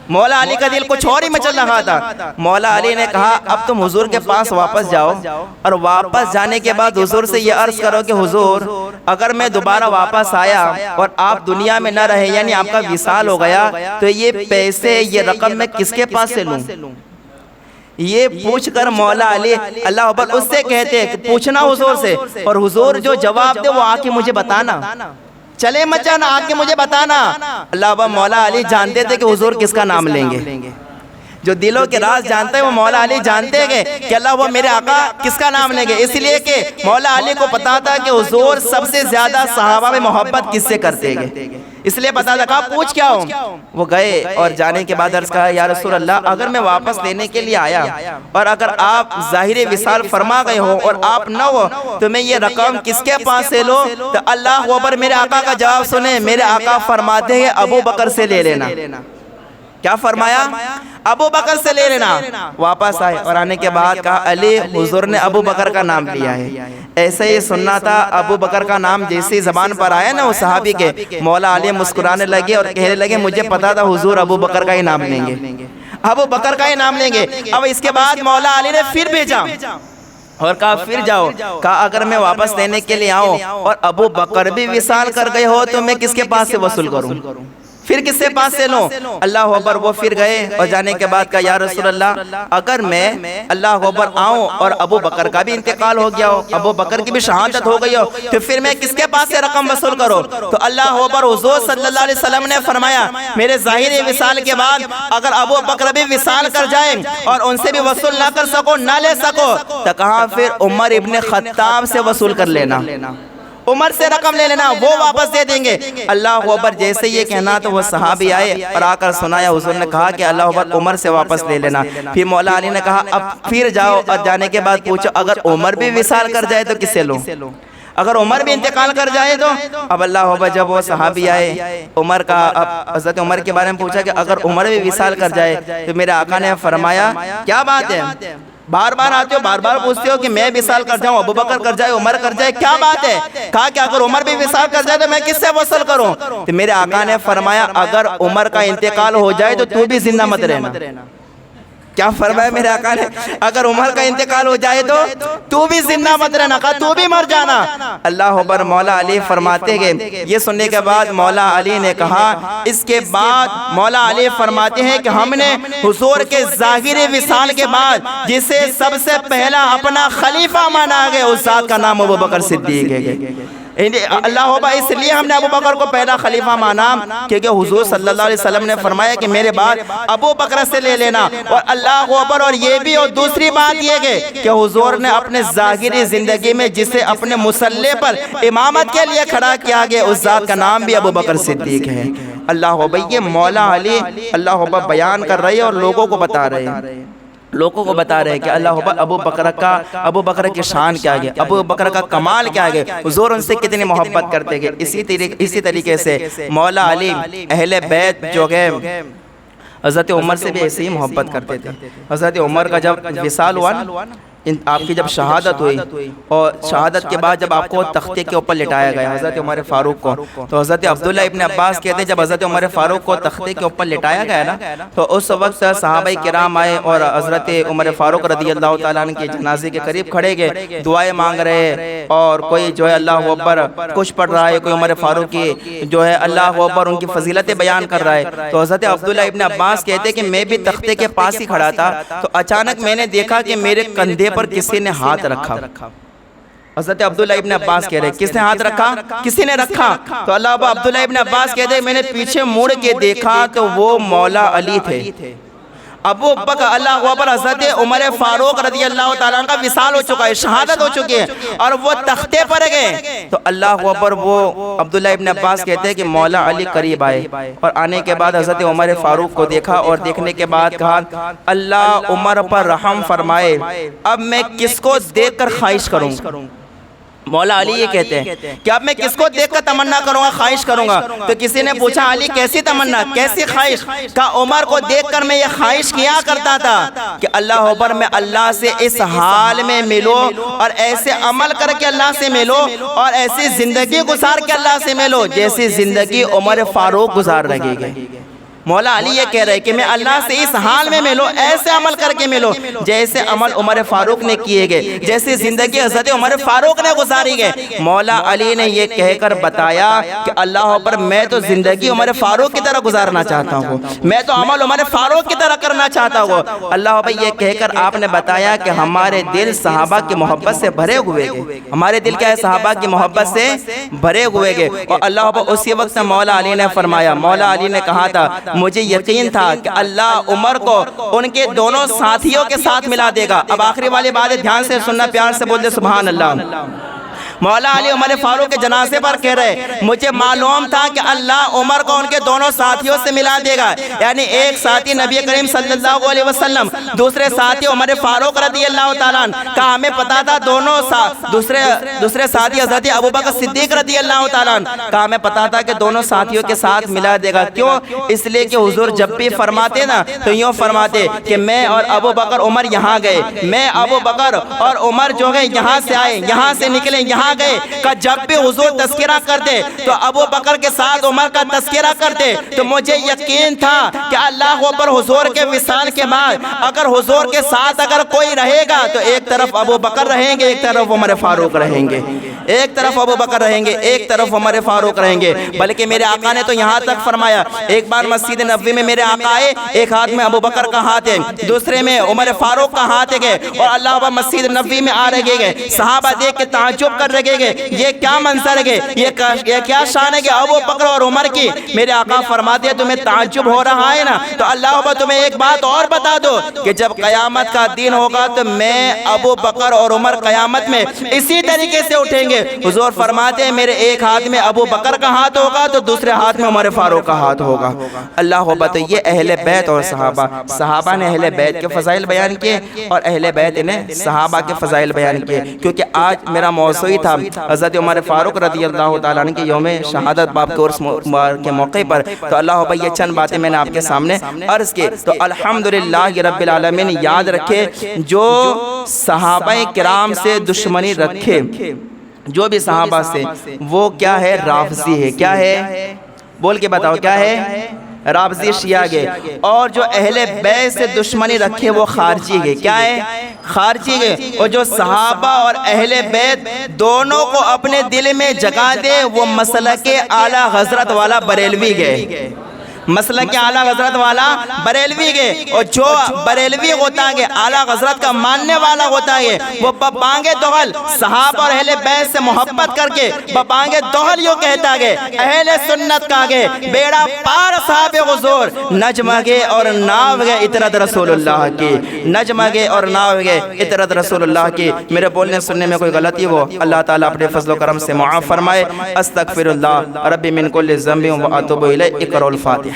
مولا علی کا دل کچھ اور ہی میں چل رہا تھا۔ مولا علی نے کہا اب تم حضور کے پاس واپس جاؤ، اور واپس جانے کے بعد حضور سے یہ عرض کرو کہ حضور اگر میں دوبارہ واپس آیا اور آپ دنیا میں نہ رہے، یعنی آپ کا وصال ہو گیا، تو یہ پیسے، یہ رقم میں کس کے پاس سے لوں؟ یہ پوچھ کر مولا علی اللہ اکبر اس سے کہتے ہیں کہ پوچھنا حضور سے، اور حضور جو جواب دے وہ آ کے مجھے بتانا، چلے مت جانا، آ کے مجھے بتانا۔ اللہ اکبر مولا علی جانتے تھے کہ حضور کس کا نام لیں گے، جو دلوں کے راز جانتے ہیں وہ مولا علی جانتے ہیں کہ اللہ وہ میرے آقا کس کا نام لیں گے، اس لیے کہ مولا علی کو پتا تھا کہ حضور سب سے زیادہ صحابہ میں محبت کس سے کرتے گے، اس لیے پتا تھا۔ کہا پوچھ کیا ہوں؟ وہ گئے اور جانے کے بعد عرض کہا یا رسول اللہ اگر میں واپس لینے کے لیے آیا اور اگر آپ ظاہر وصال فرما گئے ہو اور آپ نہ ہو تو میں یہ رقم کس کے پاس سے لو؟ تو اللہ اکبر میرے آقا کا جواب سنیں، میرے آقا فرماتے ہیں ابو بکر سے لے لینا۔ کیا فرمایا؟ ابو بکر سے لے لینا۔ واپس آئے اور آنے کے بعد کہا علی حضور نے ابو بکر کا نام لیا ہے۔ ایسے ہی سننا تھا، ابو بکر کا نام جیسی زبان پر آیا نا وہ صحابی کے، مولا علی مسکرانے لگے اور کہنے لگے مجھے پتا تھا حضور ابو بکر کا ہی نام لیں گے، ابو بکر کا ہی نام لیں گے۔ اب اس کے بعد مولا علی نے پھر بھیجا اور کہا پھر جاؤ۔ کہا اگر میں واپس لینے کے لیے آؤں اور ابو بکر بھی وصال کر گئے ہو تو میں کس کے پاس سے وصول کروں، پھر کس سے پاس سے لوں؟ اللہ اکبر وہ پھر گئے اور جانے کے بعد کہا یا رسول اللہ اگر میں اللہ اکبر آؤں اور ابو بکر کا بھی انتقال ہو گیا ہو، ابو بکر کی بھی شہادت ہو گئی ہو، تو پھر میں کس کے پاس سے رقم وصول کروں؟ تو اللہ اکبر حضور صلی اللہ علیہ وسلم نے فرمایا میرے ظاہری وصال کے بعد اگر ابو بکر بھی وصال کر جائیں اور ان سے بھی وصول نہ کر سکو، نہ لے سکو، تو کہا پھر عمر ابن خطاب سے وصول کر لینا، عمر سے رقم لے لینا، وہ واپس دے دیں گے۔ اللہ اکبر جیسے یہ کہنا تو وہ صحابی آئے اور آ کر سنایا، حضور نے کہا کہ اللہ اکبر عمر سے واپس لے لینا۔ پھر مولا علی نے کہا اب پھر جاؤ اور جانے کے بعد پوچھو اگر عمر بھی وصال کر جائے تو کس سے لوں، اگر عمر بھی انتقال کر جائے تو؟ اب اللہ اکبر جب وہ صحابی آئے عمر کا، اب حضرت عمر کے بارے میں پوچھا کہ اگر عمر بھی وصال کر جائے تو میرے آقا نے فرمایا کیا بات ہے، بار بار آتے ہو بار بار پوچھتے ہو کہ میں وصال کر جاؤں، ابو بکر کر جائے، عمر کر جائے، کیا بات ہے؟ کہا کہ اگر عمر بھی وصال کر جائے تو میں کس سے وصل کروں؟ تو میرے آقا نے فرمایا اگر عمر کا انتقال ہو جائے تو تو بھی زندہ مت رہنا، کیا فرمایا میرے آقا نے؟ اگر عمر کا انتقال ہو جائے تو بھی زندہ مت رہنا، کہا تو بھی مر جانا۔ اللہ اکبر۔ مولا علی فرماتے گئے، یہ سننے کے بعد مولا علی نے کہا، اس کے بعد مولا علی فرماتے ہیں کہ ہم نے حضور کے ظاہری وصال کے بعد جسے سب سے پہلا اپنا خلیفہ مانا گیا، اس ذات کا نام ابوبکر صدیق ہے۔ اللہ اکبر۔ اس لیے ہم نے ابو بکر کو پہلا خلیفہ مانا کیونکہ حضور صلی اللہ علیہ وسلم نے فرمایا کہ میرے بعد ابو بکر سے لے لینا۔ اور اللہ اکبر۔ اور یہ بھی، اور دوسری بات یہ کہ حضور نے اپنے ظاہری زندگی میں جسے اپنے مصلی پر امامت کے لیے کھڑا کیا گیا، اس ذات کا نام بھی ابو بکر صدیق ہے۔ اللہ اکبر۔ یہ مولا علی اللہ اکبر بیان کر رہے ہیں اور لوگوں کو بتا رہے ہیں، لوگوں کو بتا رہے ہیں کہ اللہ اکبر ابو بکر کی شان کیا ہے، ابو بکر کا کمال کیا ہے، حضور ان سے کتنی محبت کرتے گئے۔ اسی طریقے سے مولا علی اہل بیت جو ہے حضرت عمر سے بھی ایسے ہی محبت کرتے تھے۔ حضرت عمر کا جب وصال ہوا نا، آپ کی جب شہادت ہوئی اور شہادت کے بعد جب آپ کو تختے کے اوپر لٹایا گیا حضرت عمر فاروق کو، تو حضرت عبداللہ ابن عباس کہتے ہیں جب حضرت عمر فاروق کو تختے کے اوپر لٹایا گیا نا، تو اس وقت صحابہ کرام آئے اور حضرت عمر فاروق رضی اللہ تعالیٰ عنہ کے جنازے کے قریب کھڑے گئے، دعائیں مانگ رہے، اور کوئی جو ہے اللہ اکبر کچھ پڑھ رہا ہے، کوئی عمر فاروق کی جو ہے اللہ اکبر ان کی فضیلتیں بیان کر رہا ہے۔ تو حضرت عبداللہ ابن عباس کہتے ہیں کہ میں بھی تختے کے پاس ہی کھڑا تھا، تو اچانک میں نے دیکھا کہ میرے کندھے پر کسی نے ہاتھ رکھا۔ حضرت عبداللہ ابن عباس کہہ رہے کس نے ہاتھ رکھا؟ کسی نے رکھا۔ تو اللہ عبداللہ ابن عباس کہتے ہیں میں نے پیچھے مڑ کے دیکھا تو وہ مولا علی تھے۔ ابو بکر اللہ اکبر حضرت عمر فاروق رضی اللہ تعالیٰ کا وصال ہو چکا ہے، شہادت ہو چکی ہے، اور وہ تختے پر گئے۔ تو اللہ اکبر وہ عبداللہ ابن عباس کہتے ہیں کہ مولا علی قریب آئے، اور آنے کے بعد حضرت عمر فاروق کو دیکھا، اور دیکھنے کے بعد کہا اللہ عمر پر رحم فرمائے، اب میں کس کو دیکھ کر خواہش کروں؟ مولا علی یہ کہتے ہیں کہ اب میں کس کو دیکھ کر تمنا کروں گا، خواہش کروں گا؟ تو کسی نے پوچھا علی کیسی تمنا، کیسی خواہش؟ کہا عمر کو دیکھ کر میں یہ خواہش کیا کرتا تھا کہ اللہ اکبر میں اللہ سے اس حال میں ملو، اور ایسے عمل کر کے اللہ سے ملو، اور ایسی زندگی گزار کے اللہ سے ملو جیسی زندگی عمر فاروق گزار رہے گئے۔ مولا علی یہ کہہ رہے کہ میں اللہ سے اس حال میں ملو، ایسے عمل کر کے ملو جیسے عمل عمر فاروق نے کیے گئے، جیسی زندگی حضرت عمر فاروق نے گزاری گئے۔ مولا علی نے یہ کہہ کر بتایا کہ اللہ اکبر میں تو زندگی عمر فاروق کی طرح گزارنا چاہتا ہوں، میں تو عمل عمر فاروق کی طرح کرنا چاہتا ہوں۔ اللہ اکبر یہ کہہ کر آپ نے بتایا کہ ہمارے دل صحابہ کی محبت سے بھرے ہوئے گئے، ہمارے دل کیا ہے؟ صحابہ کی محبت سے بھرے ہوئے گئے۔ اور اللہ اکبر اسی وقت مولا علی نے فرمایا، مولا علی نے کہا تھا مجھے یقین تھا کہ اللہ عمر کو ان کے دونوں ساتھیوں کے ساتھ ملا دے گا۔ اب آخری والی بات ہے، دھیان سے سننا، پیار سے بول دے سبحان اللہ۔ مولا علی عمر فاروق کے جنازے پر کہہ رہے مجھے معلوم تھا کہ اللہ عمر کو ان کے دونوں ساتھیوں سے ملا دے گا، یعنی ایک ساتھی نبی کریم صلی اللہ علیہ وسلم، دوسرے ساتھی عمر فاروق رضی اللہ تعالیٰ عنہ کا ہمیں پتا تھا، دونوں دوسرے ساتھی حضرت ابوبکر صدیق رضی اللہ تعالیٰ عنہ کا ہمیں پتا تھا کہ دونوں ساتھیوں کے ساتھ ملا دے گا۔ کیوں؟ اس لیے کہ حضور جب بھی فرماتے نا تو یوں فرماتے کہ میں اور ابو بکر عمر یہاں گئے، میں ابو بکر اور عمر جو گئے یہاں سے آئے، یہاں سے نکلے یہاں گئے، کہ جب بھی حضور تذکرہ کرتے تو ابو بکر کے ساتھ عمر کا تذکرہ کرتے، تو مجھے یقین تھا کہ اللہ پر حضور کے وصال کے بعد اگر حضور کے ساتھ اگر کوئی رہے گا تو ایک طرف ابو بکر رہیں گے، ایک طرف عمر فاروق رہیں گے، ایک طرف ابو بکر رہیں گے، ایک طرف عمر فاروق رہیں گے۔ بلکہ میرے آقا نے تو یہاں تک فرمایا، ایک بار مسجد نبوی میں میرے آقا آئے، ایک ہاتھ میں ابو بکر کا ہاتھ ہے، دوسرے میں عمر فاروق کا ہاتھ ہے، اور اللہ مسجد نبوی میں آ رہے گئے، صحابہ دیکھ کے تعجب کر رہے گئے، یہ کیا منظر ہے، یہ کیا شان ہے کہ ابو بکر اور عمر کی۔ میرے آقا فرماتے ہیں تمہیں تعجب ہو رہا ہے نا، تو اللہ تمہیں ایک بات اور بتا دو کہ جب قیامت کا دن ہوگا تو میں ابو بکر اور عمر قیامت میں اسی طریقے سے اٹھیں گے۔ حضور فرماتے ہیں میرے ایک ہاتھ میں ابو بکر کا ہاتھ ہوگا تو دوسرے ہاتھ میں عمر فاروق کا ہاتھ ہوگا۔ اللہ تو یہ اہل بیت اور صحابہ نے اہل بیت کے فضائل بیان کیے، اور اہل بیت نے صحابہ کے فضائل بیان کیے، کیونکہ آج میرا موضوع ہی تھا حضرت عمر فاروق رضی اللہ تعالیٰ عنہ کے یوم شہادت باب کے عرس کے موقع پر۔ تو اللہ یہ چند باتیں میں نے آپ کے سامنے عرض کی۔ تو الحمدللہ رب العالمین یاد رکھے، جو صحابہ کرام سے دشمنی رکھے، جو بھی صحابہ سے، وہ کیا ہے؟ رافضی ہے۔ کیا ہے؟ بول کے بتاؤ کیا ہے؟ رافضی شیعہ گئے، اور جو اہل بیت سے دشمنی رکھے وہ خارجی گئے. کیا ہے؟ خارجی گئے. اور جو صحابہ اور اہل بیت دونوں کو اپنے دل میں جگہ دے وہ مسلک اعلیٰ حضرت والا بریلوی گئے. مسلک اعلیٰ حضرت والا بریلوی گئے. اور جو بریلوی ہوتا ہے اعلیٰ حضرت کا ماننے والا ہوتا ہے وہ ببانگ دغل صحابہ اور اہل بیت سے محبت کر کے ببانگ دغل یوں کہتا ہے اہل سنت کا گے بیڑا پار صحاب حضور نجمگے اور ناوگے اطرت رسول اللہ کی. نجمگے اور ناوگے اطرت رسول اللہ کی. میرے بولنے سننے میں کوئی غلطی ہو اللہ تعالیٰ اپنے فضل و کرم سے معاف فرمائے. استغفر اللہ ربی من کل ذنب و اتوب الیہ. اقرأ الفاتحہ.